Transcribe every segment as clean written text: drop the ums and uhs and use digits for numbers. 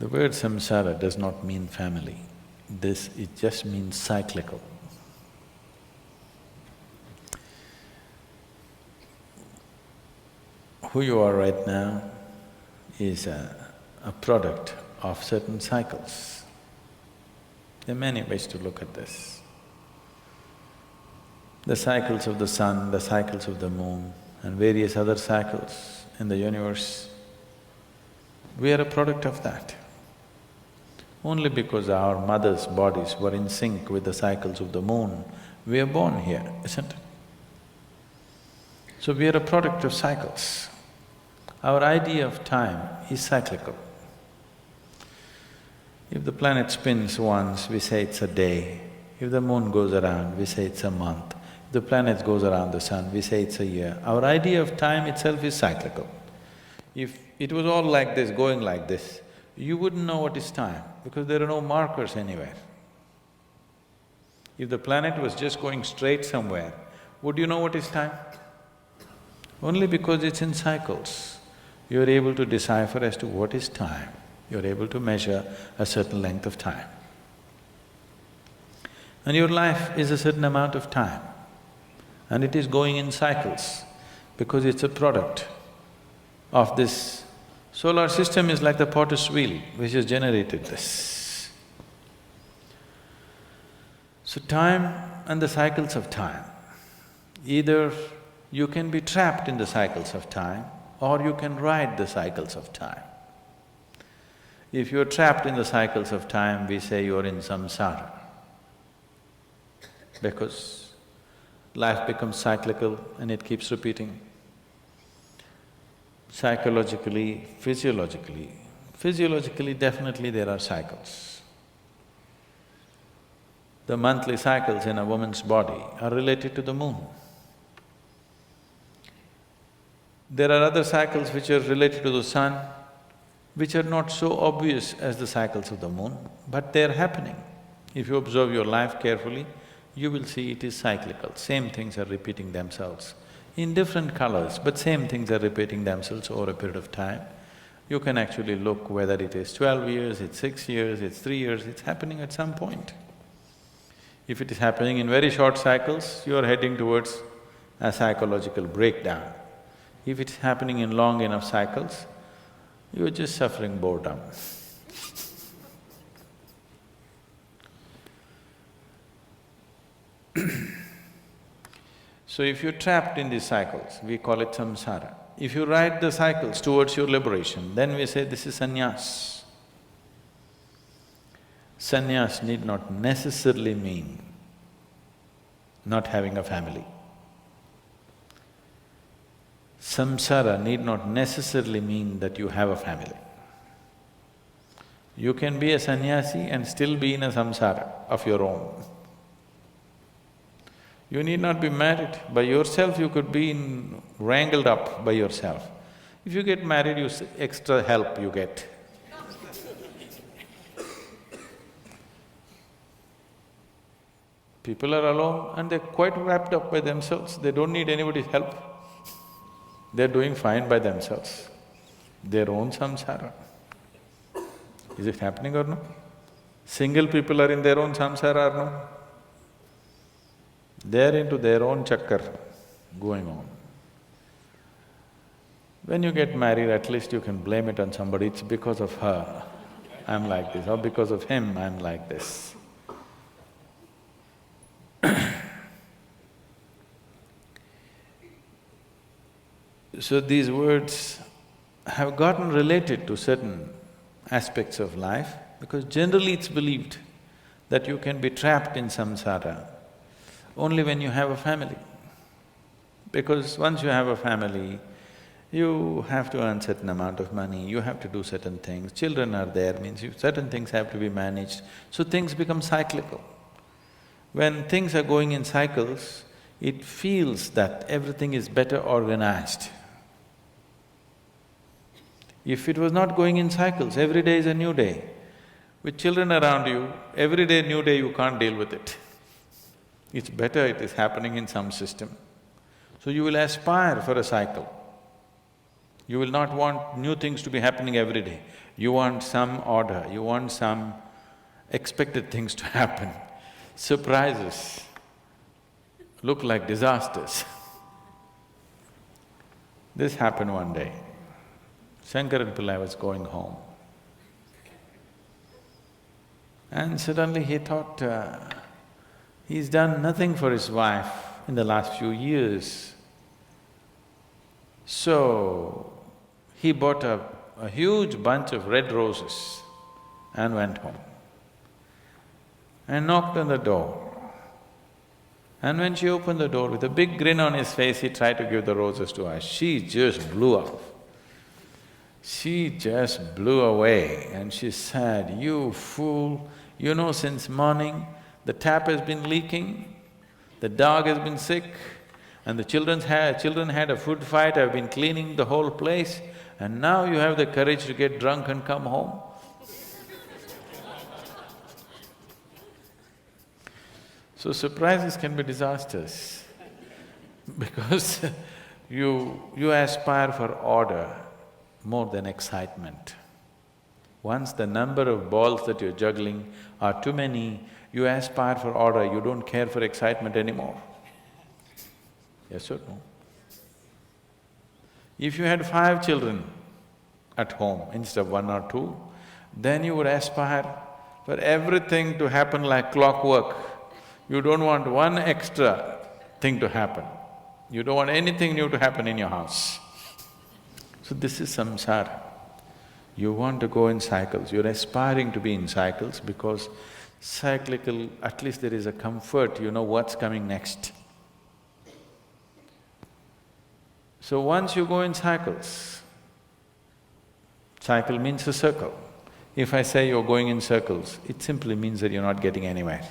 The word samsara does not mean family. It just means cyclical. Who you are right now is a product of certain cycles. There are many ways to look at this. The cycles of the sun, the cycles of the moon, and various other cycles in the universe, we are a product of that. Only because our mothers' bodies were in sync with the cycles of the moon, we are born here, isn't it? So we are a product of cycles. Our idea of time is cyclical. If the planet spins once, we say it's a day. If the moon goes around, we say it's a month. If the planet goes around the sun, we say it's a year. Our idea of time itself is cyclical. If it was all like this, going like this, you wouldn't know what is time because there are no markers anywhere. If the planet was just going straight somewhere, would you know what is time? Only because it's in cycles, you're able to decipher as to what is time. You're able to measure a certain length of time. And your life is a certain amount of time, and it is going in cycles because it's a product of this. Solar system is like the potter's wheel which has generated this. So time and the cycles of time, either you can be trapped in the cycles of time or you can ride the cycles of time. If you're trapped in the cycles of time, we say you're in samsara, because life becomes cyclical and it keeps repeating. Psychologically, physiologically definitely there are cycles. The monthly cycles in a woman's body are related to the moon. There are other cycles which are related to the sun, which are not so obvious as the cycles of the moon, but they're happening. If you observe your life carefully, you will see it is cyclical. Same things are repeating themselves in different colors, but same things are repeating themselves over a period of time. You can actually look whether it is 12 years, it's 6 years, it's 3 years, it's happening at some point. If it is happening in very short cycles, you are heading towards a psychological breakdown. If it's happening in long enough cycles, you're just suffering boredom. So if you're trapped in these cycles, we call it samsara. If you ride the cycles towards your liberation, then we say this is sanyas. Sanyas need not necessarily mean not having a family. Samsara need not necessarily mean that you have a family. You can be a sannyasi and still be in a samsara of your own. You need not be married. By yourself, you could be wrangled up by yourself. If you get married, extra help you get. People are alone and they're quite wrapped up by themselves, they don't need anybody's help. They're doing fine by themselves, their own samsara. Is it happening or no? Single people are in their own samsara or no? They're into their own chakkar going on. When you get married, at least you can blame it on somebody, it's because of her, I'm like this, or because of him, I'm like this. So these words have gotten related to certain aspects of life because generally it's believed that you can be trapped in samsara only when you have a family. Because once you have a family, you have to earn certain amount of money, you have to do certain things, children are there, means certain things have to be managed, so things become cyclical. When things are going in cycles, it feels that everything is better organized. If it was not going in cycles, every day is a new day. With children around you, every day new day, you can't deal with it. It's better it is happening in some system. So you will aspire for a cycle. You will not want new things to be happening every day. You want some order, you want some expected things to happen. Surprises look like disasters. This happened one day. Shankaran Pillai was going home. And suddenly he thought, he's done nothing for his wife in the last few years. So, he bought a huge bunch of red roses and went home and knocked on the door. And when she opened the door, with a big grin on his face, he tried to give the roses to her. She just blew up. She just blew away and she said, "You fool, you know since morning the tap has been leaking, the dog has been sick, and the children had a food fight, I've been cleaning the whole place, and now you have the courage to get drunk and come home?" So surprises can be disasters because you aspire for order more than excitement. Once the number of balls that you're juggling are too many, you aspire for order, you don't care for excitement anymore. Yes or no? If you had 5 children at home instead of 1 or 2, then you would aspire for everything to happen like clockwork. You don't want one extra thing to happen. You don't want anything new to happen in your house. So this is samsara. You want to go in cycles, you're aspiring to be in cycles because cyclical, at least there is a comfort, you know what's coming next. So once you go in cycles, cycle means a circle. If I say you're going in circles, it simply means that you're not getting anywhere.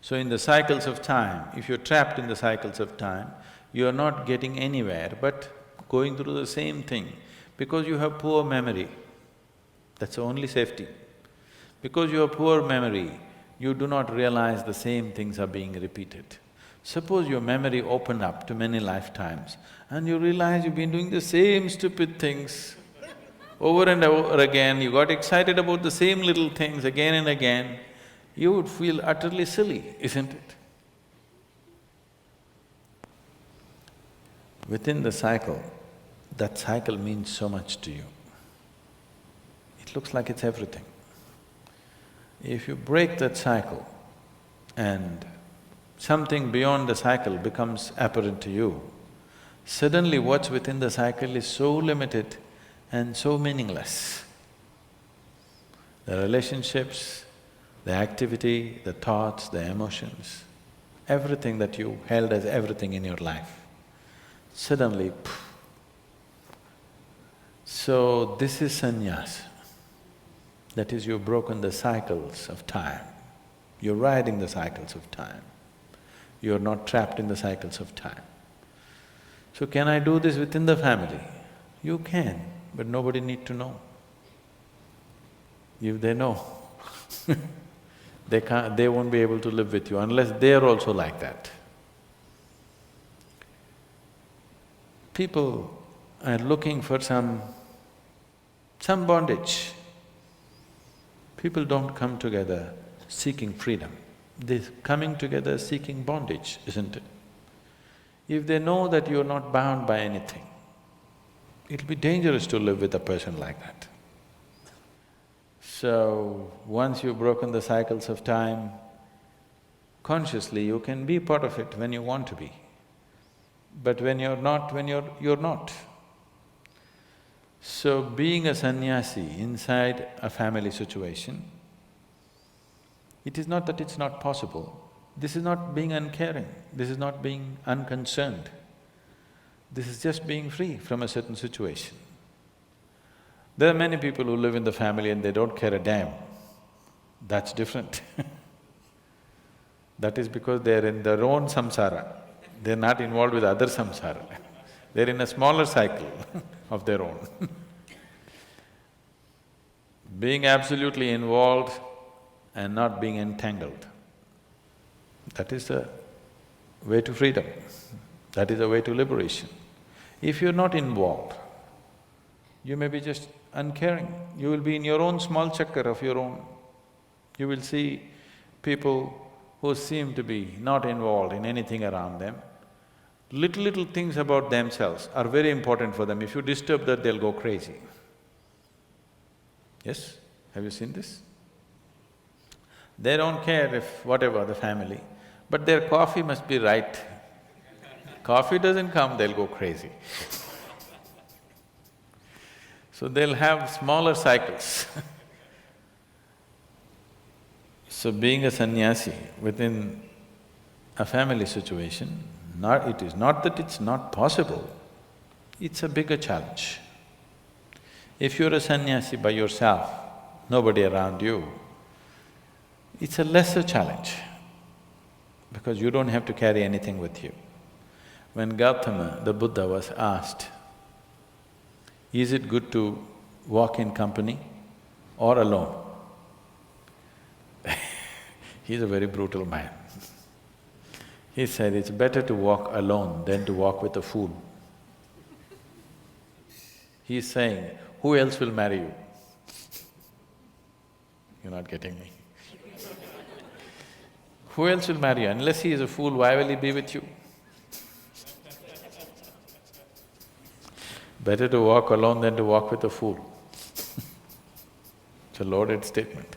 So in the cycles of time, if you're trapped in the cycles of time, you're not getting anywhere but going through the same thing because you have poor memory. That's the only safety. Because you have poor memory, you do not realize the same things are being repeated. Suppose your memory opened up to many lifetimes and you realize you've been doing the same stupid things over and over again, you got excited about the same little things again and again, you would feel utterly silly, isn't it? Within the cycle, that cycle means so much to you. It looks like it's everything. If you break that cycle and something beyond the cycle becomes apparent to you, suddenly what's within the cycle is so limited and so meaningless. The relationships, the activity, the thoughts, the emotions, everything that you held as everything in your life, suddenly, poof. So this is sannyas. That is, you've broken the cycles of time. You're riding the cycles of time. You're not trapped in the cycles of time. So can I do this within the family? You can, but nobody need to know. If they know, they won't be able to live with you unless they're also like that. People are looking for some bondage. People don't come together seeking freedom, they're coming together seeking bondage, isn't it? If they know that you're not bound by anything, it'll be dangerous to live with a person like that. So, once you've broken the cycles of time, consciously you can be part of it when you want to be. But when you're not, you're not. So being a sannyasi inside a family situation, it is not that it's not possible. This is not being uncaring, this is not being unconcerned. This is just being free from a certain situation. There are many people who live in the family and they don't care a damn. That's different. That is because they're in their own samsara. They're not involved with other samsara. They're in a smaller cycle of their own. Being absolutely involved and not being entangled, that is the way to freedom. That is the way to liberation. If you're not involved, you may be just uncaring. You will be in your own small chakkar of your own. You will see people who seem to be not involved in anything around them. Little things about themselves are very important for them. If you disturb that, they'll go crazy. Yes? Have you seen this? They don't care if whatever the family, but their coffee must be right. Coffee doesn't come, they'll go crazy. So they'll have smaller cycles. So being a sannyasi within a family situation, it is not that it's not possible, it's a bigger challenge. If you're a sannyasi by yourself, nobody around you, it's a lesser challenge because you don't have to carry anything with you. When Gautama, the Buddha, was asked, is it good to walk in company or alone? He's a very brutal man. He said, it's better to walk alone than to walk with a fool. He's saying, who else will marry you? You're not getting me. Who else will marry you? Unless he is a fool, why will he be with you? Better to walk alone than to walk with a fool. It's a loaded statement.